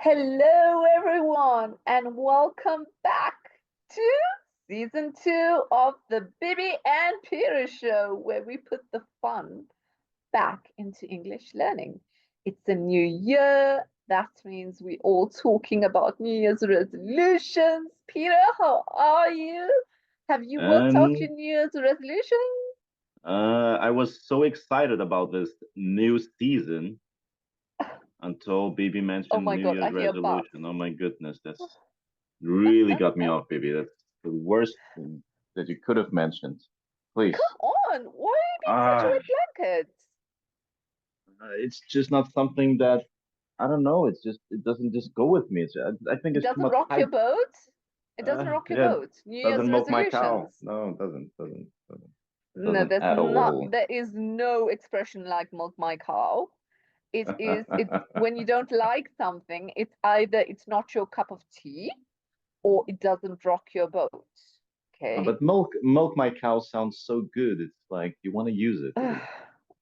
Hello, everyone, and welcome back to season 2 of the Bibi and Peter Show, where we put the fun back into English learning. It's a new year. That means we're all talking about New Year's resolutions. Peter, how are you? Have you worked out your And New Year's resolutions? I was so excited about this new season until Bibi Oh mentioned my New God, Year's I hear resolution. bugs. Oh my goodness, that's really got me off, Bibi. That's the worst thing that you could have mentioned. Please. Come on, why are you being such a Ah, wet blanket? it's just not something that I don't know. It doesn't just go with me. I think It it's too doesn't much rock your hype. boat. It doesn't rock your Yeah, boat. New Year's doesn't milk my cow. resolutions. No, it doesn't. It No, doesn't there's at not. all. There is no expression like milk my cow. It is. It's when you don't like something. It's either it's not your cup of tea or it doesn't rock your boat. Okay. But milk my cow sounds so good. It's like you want to use it, isn't it?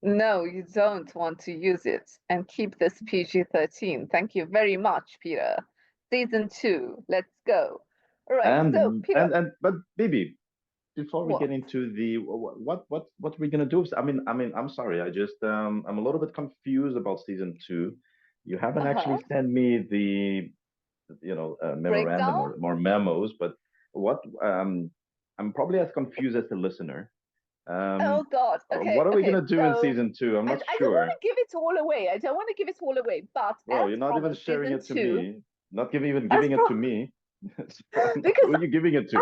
No, you don't want to use it and keep this PG-13. Thank you very much, Peter. Season 2. Let's go. All right. So, Peter, But Bibi, before we what? get into the what we're gonna do? I mean, I'm sorry. I'm a little bit confused about season two. You haven't Uh-huh. actually sent me the memorandum Breakdown? or more memos, but what I'm probably as confused as the listener. Oh God. Okay. What are we Okay. gonna do in So season two? I'm I not don't want sure. to give it all away. I don't want to give it all away. But Bro, as you're not even promised, sharing season it to two, me. Not even as giving it pro to me. So I'm like, because who are you giving it to?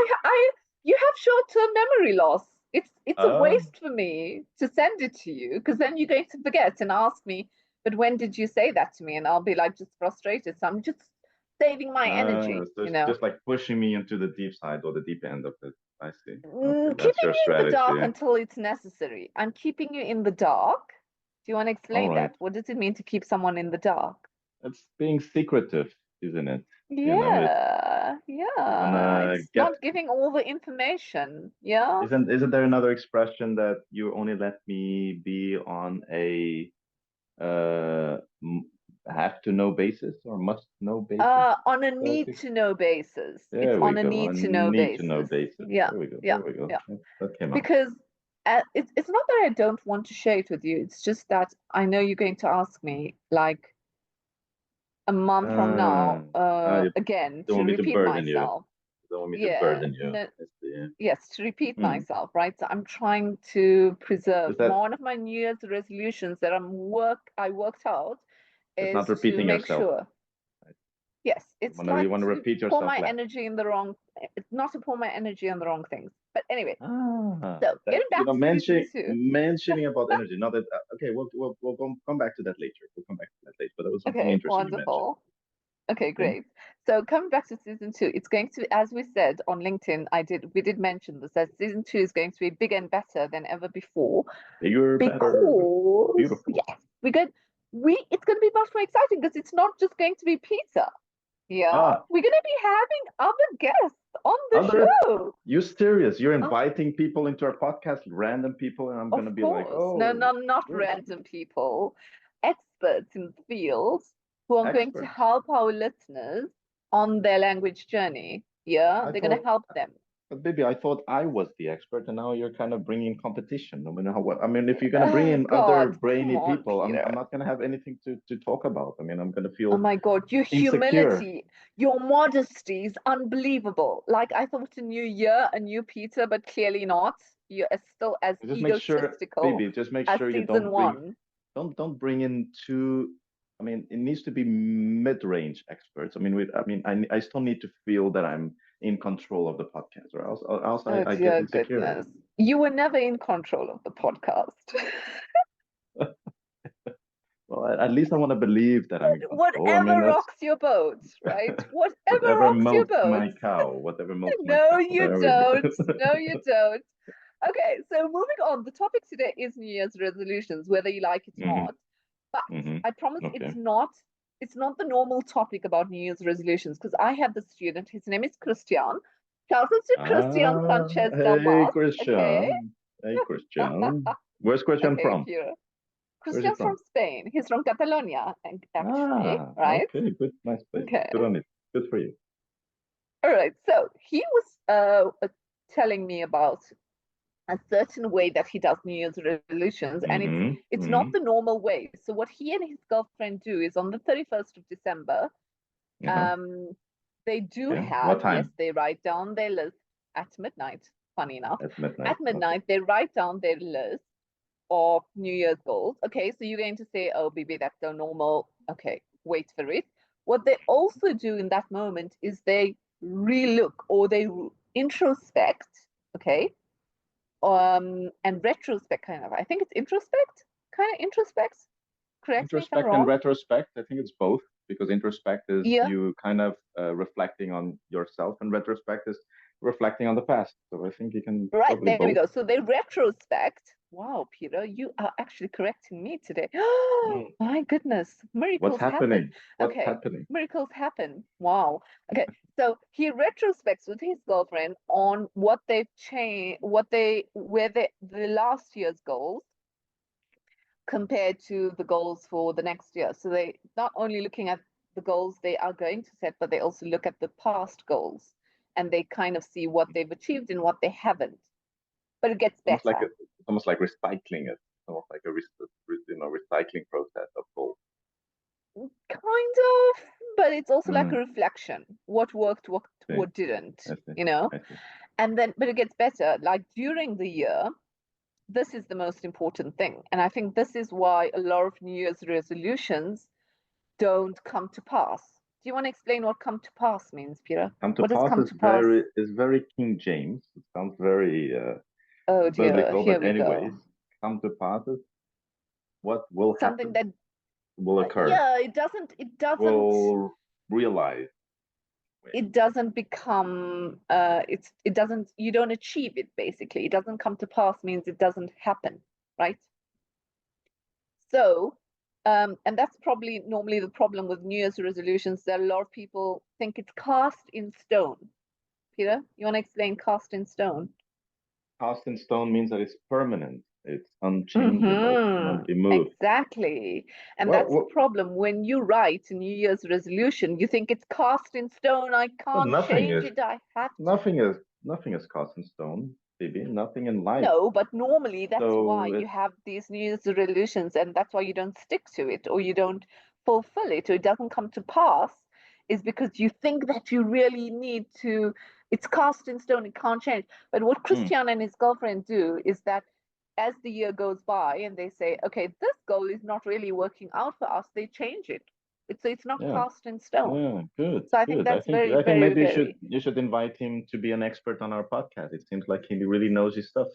you have short-term memory loss. It's a Uh, waste for me to send it to you because then you're going to forget and ask me, but when did you say that to me? And I'll be like just frustrated. So I'm just saving my energy, so you it's know. just like pushing me into the deep side or the deep end of it. I see. Okay, that's Keeping your you in the dark strategy. until it's necessary. I'm keeping you in the dark. Do you want to All explain right. that? What does it mean to keep someone in the dark? It's being secretive, isn't it? Yeah, You yeah. wanna It's get not giving all the information. Yeah. isn't there another expression that you only let me be on a uh m- have to know basis or must know basis? On a So I need think to know basis. It's there we on a go. need A to know need to know basis. basis. Yeah, There we go. yeah, There we go. yeah. That came out. Because it's not that I don't want to share it with you. It's just that I know you're going to ask me like a month from now, I again don't to want me to repeat burden you. myself. Don't want me to Yeah, burden you. no, I see. yes, to repeat Hmm. myself, right? So I'm trying to preserve Is that one of my New Year's resolutions that I worked out it's not is to repeating make yourself? sure. Right? Yes, You it's wanna you like wanna to repeat pour yourself my less. energy in the wrong, it's not to pour my energy on the wrong things. But anyway, so That getting back to season two. mentioning about energy. Not that okay. We'll come back to that later. We'll come back to that later. But that was something Okay, interesting you mentioned. wonderful. Okay, Okay. great. So coming back to season 2, it's going to, as we said on LinkedIn, we did mention this, that season 2 is going to be bigger and better than ever before Bigger, better, because beautiful. it's going to be much more exciting because it's not just going to be pizza. Yeah, Ah, we're going to be having other guests on the other. show. You serious? You're Of, inviting people into our podcast, random people, and I'm of gonna be like, course. No, oh, no, not good, random people, experts in the field who are going to experts. help our listeners on their language journey. Yeah, I they're going to thought help them. But baby, I thought I was the expert, and now you're kind of bringing competition. I mean, I mean, if you're gonna bring Oh in other God, come brainy on, people, I'm Peter. not gonna have anything to talk about. I mean, I'm gonna Oh feel my God, your insecure. humility, your modesty is unbelievable. Like I thought a new year, a new Peter, but clearly not. You're still as Just make sure, egotistical baby, just make as sure you season one. don't bring in too. I mean, it needs to be mid-range experts. I mean, I still need to feel that I'm in control of the podcast, or else Oh I get dear insecure. goodness. You were never in control of the podcast. Well, at least I want to believe that I'm in control. I mean, Whatever that's rocks your boat, right? Whatever whatever rocks your milks boat. my cow. Whatever milks my No, cow. you There we don't. go. No, you don't. Okay, so moving on. The topic today is New Year's resolutions, whether you like it or hmm not. But hmm I promise Okay. it's not the normal topic about New Year's resolutions because I have the student, his name is Christian. Shout out to Christian Sanchez Hey, Delmas. Okay. Christian. Hey, Christian. Where's Christian Okay, from? Pure. Where's he Christian's from from? Spain. He's from Catalonia, actually, Ah, right? okay, good, nice place. Okay. Good on it. Good for you. All right. So he was telling me about a certain way that he does New Year's resolutions, and it's not Mm-hmm. the normal way. So what he and his girlfriend do is on the 31st of December, Uh-huh. they do Yeah. What have, yes, time? they write down their list at midnight, funny enough. At midnight. At Okay. midnight, they write down their list of New Year's goals. Okay, so you're going to say, oh, Bibi, that's so normal. Okay, wait for it. What they also do in that moment is they relook or they introspect, okay, and retrospect kind of. I think it's introspect, kind of introspects. Correct me if I'm Introspect and wrong. retrospect, I think it's both, because introspect is Yeah, you kind of reflecting on yourself, and retrospect is reflecting on the past. So I think you can right, probably there we both. go. So they retrospect. Wow, Peter, you are actually correcting me today. Mm. My goodness, What's miracles happen. happening? What's Okay, happening? miracles happen. Wow. Okay, so he retrospects with his girlfriend on what they've changed, where the last year's goals compared to the goals for the next year. So they not only looking at the goals they are going to set, but they also look at the past goals and they kind of see what they've achieved and what they haven't. But it gets Almost like better. it's almost like recycling it. Almost like a recycling process of goals. Kind of, but it's also like a Mm. reflection. What worked, See, what didn't, I see, you know? I see. And then, but it gets better. Like during the year, this is the most important thing. And I think this is why a lot of New Year's resolutions don't come to pass. Do you want to explain what come to pass means, Peter? Come to What does pass come to pass? is very King James. It sounds very Oh dear, biblical, here but we anyways, go. come to pass is what will Something happen, that, will occur, yeah, will realize. Wait, it doesn't become, it doesn't, you don't achieve it basically. It doesn't come to pass means it doesn't happen, right? So, and that's probably normally the problem with New Year's resolutions that a lot of people think it's cast in stone. Peter, you want to explain cast in stone? cast in stone means that it's permanent, it's unchangeable, Mm-hmm. cannot be moved. Exactly. And Well, that's the well, problem. When you write a New Year's resolution, you think it's cast in stone. I but can't change it. I have to. nothing is cast in stone, Phoebe. Nothing in life. No, but normally that's why So you it's have these New Year's resolutions, and that's why you don't stick to it or you don't fulfill it or it doesn't come to pass, is because you think that you really need to, it's cast in stone, it can't change. But what mm, Christian and his girlfriend do is that as the year goes by and they say, okay, this goal is not really working out for us, they change it. It's not yeah. cast in stone. Yeah, good, So I think good. that's very, I think very, maybe very. you should invite him to be an expert on our podcast. It seems like he really knows his stuff.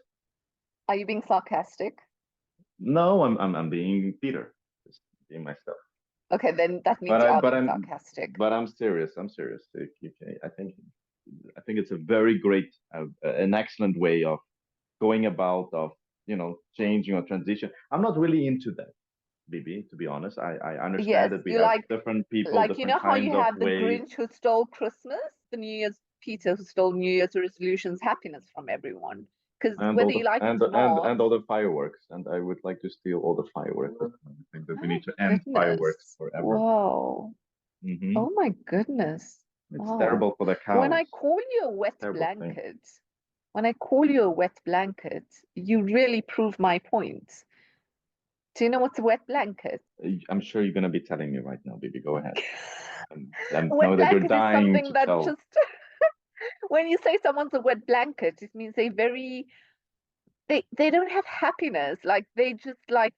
Are you being sarcastic? No, I'm being Peter, just being myself. Okay, then that means you are being sarcastic. But I'm serious. I'm serious. I think it's a very great, an excellent way of going about of changing or transition. I'm not really into that, Bibi. To be honest, I Yes, understand that we you have different people, like you different know how kind you of had the ways. Grinch who stole Christmas, the New Year's Peter who stole New Year's resolutions, happiness from everyone. Because And all whether the you like it or not, and all the fireworks, and I would like to steal all the fireworks. I think that we my need to end fireworks goodness, forever. wow, Hmm. oh my goodness, It's wow. terrible for the When I cows. call you a wet Terrible thing. blanket, when I call you a wet blanket, you really prove my point. Do you know what's a wet blanket? I'm sure you're gonna be telling me right now, baby. Go ahead. And A know wet that you're blanket is dying something to that tell. just, when you say someone's a wet blanket, it means they very, they don't have happiness. Like they just like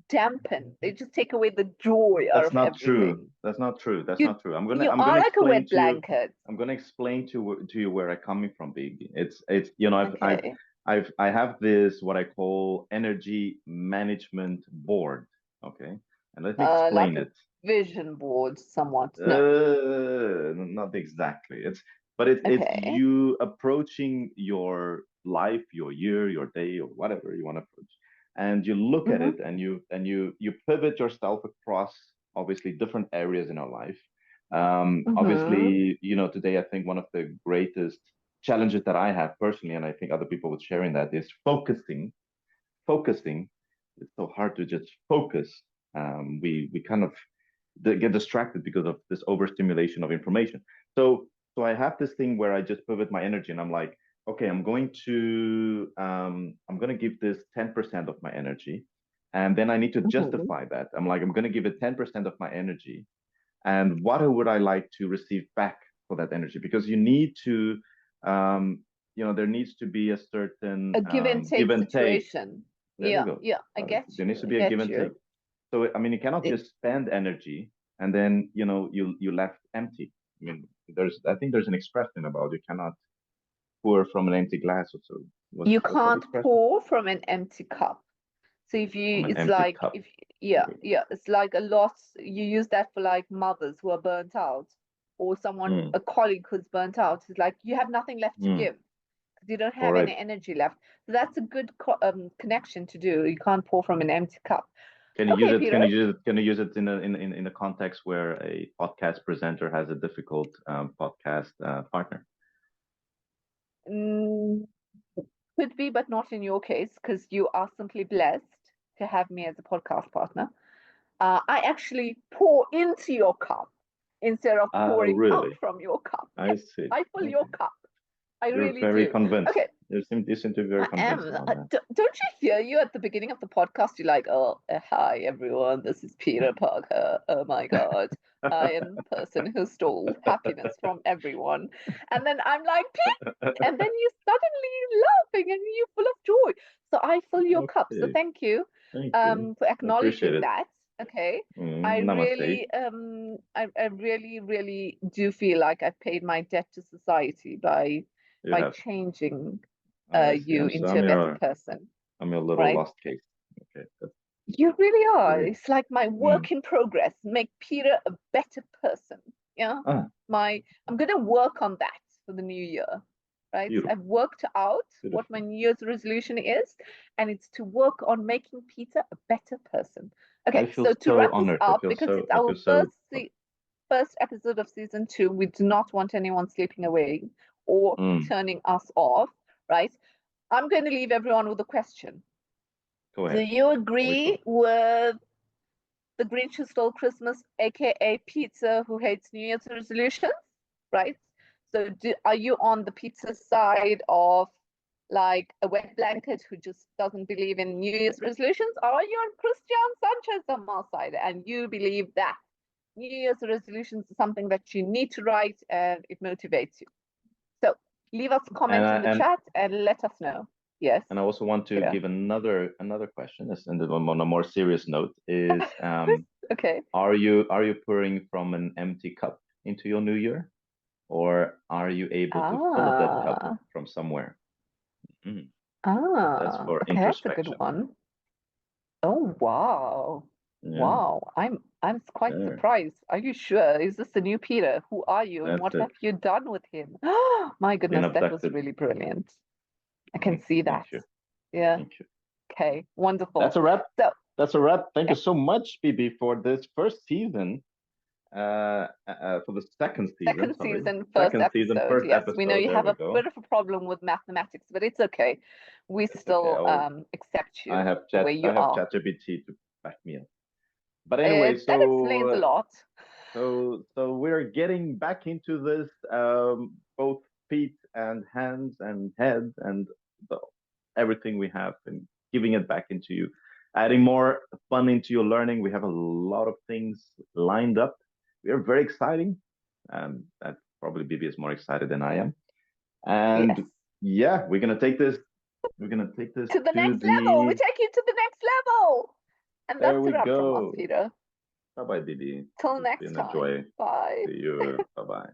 dampen. They just take away the joy out That's of not true. everything. That's not true. That's You not true. you I'm gonna are like a explain wet to you. blanket. I'm gonna explain to you where I'm coming from, baby. It's you know Okay. I have this what I call energy management board. Okay, and let me Like explain a it. vision board somewhat. No. Not exactly. It's Okay. you approaching your life, your year, your day, or whatever you want to approach, and you look at Mm-hmm. it, and you pivot yourself across obviously different areas in our life. Mm-hmm. Obviously, today I think one of the greatest challenges that I have personally, and I think other people would share in that, is focusing it's so hard to just focus. We kind of get distracted because of this overstimulation of information. So I have this thing where I just pivot my energy, and I'm like, okay, I'm going to give this 10% of my energy, and then I need to Mhm. justify that. I'm like, I'm going to give it 10% of my energy, and what would I like to receive back for that energy? Because you need to, um, there needs to be a certain A give and give take and take. situation. There we Yeah, go. yeah, I get There needs you. to I be a give get and you. take. So I mean, you cannot It, just spend energy and then you left empty. I mean, I think there's an expression about you cannot pour from an empty glass or so. you What's that can't expression? pour from an empty cup. So if you, From an it's empty like cup. if yeah, yeah, it's like a lot. You use that for like mothers who are burnt out, or someone, Mm, a colleague who's burnt out. It's like you have nothing left to mm, give because you don't have any correct. energy left. So that's a good connection to do. You can't pour from an empty cup. Can you use Okay, it? Peter. Can you use it in a context where a podcast presenter has a difficult podcast partner? Mm, could be, but not in your case because you are simply blessed to have me as a podcast partner. I actually pour into your cup instead of pouring out Really? from your cup. I Yes, see. I fill your Okay. cup. I You're really very do. convinced. Okay, You seem to be very I convinced am. about that. Don't you hear you at the beginning of the podcast? You're like, oh, hi, everyone. This is Peter Parker. Oh my God. I am the person who stole happiness from everyone. And then I'm like, Pete. And then you suddenly laughing and you're full of joy. So I fill your cup. So Okay. thank you Thank you. for I appreciate acknowledging it. that. Okay. Namaste. I really, really do feel like I've paid my debt to society You by have. changing I see. you into a better person, I'm your little right? lost case. Okay. You really are. Great. It's like my Mm. work in progress. Make Peter a better person. Yeah. Ah, I'm gonna work on that for the new year. Right? I've beautiful. worked out what my Beautiful. New Year's resolution is, and it's to work on making Peter a better person. I Okay, feel so to so wrap this honored. up, because it's I our feel so first episode of season 2, we do not want anyone sleeping away or mm, turning us off, right? I'm going to leave everyone with a question. go Do ahead. you Here we go. agree with the Grinch who stole Christmas, aka Pizza who hates New Year's resolutions? Right? So are you on the pizza side of like a wet blanket who just doesn't believe in New Year's resolutions? Or are you on Christian Sanchez side and you believe that New Year's resolutions is something that you need to write and it motivates you? So leave us a And comment I in the and chat and let us know. Yes, and I also want to Peter. give another question, as and on a more serious note, is Okay. are you pouring from an empty cup into your new year, or are you able to fill up that cup Ah, from somewhere? Mm, that's ah, for okay, that's a good introspection. one. Oh, wow. Yeah, Wow. I'm quite there. surprised. Are you sure? Is this the new Peter? Who are you and That's what it. have you done with him? My Been goodness, that was abducted. really brilliant. I can see Thank that. you. Yeah. Thank you. Okay, That's wonderful. a wrap. So, That's a wrap. Thank you yeah, so much, BB, for this first season. For the second season, second sorry, season, first second season, episode. first Yes, we know episode. you There have we a go. bit of a problem with mathematics, but it's okay. We It's okay. still accept I you have the way I you have are. ChatGPT to back me up. But anyway, That explains a lot. so we're getting back into this, both feet and hands and head and the, everything we have, and giving it back into you, adding more fun into your learning. We have a lot of things lined up. We are very exciting. That probably Bibi is more excited than I am. Yes. And yeah, we're gonna take this. We're gonna take this To the to next level. We the. take you to the next level. And There that's a we wrap from us, go. Peter. Bye bye, Bibi. Till It's next been a time. joy. Bye. See you. Bye bye.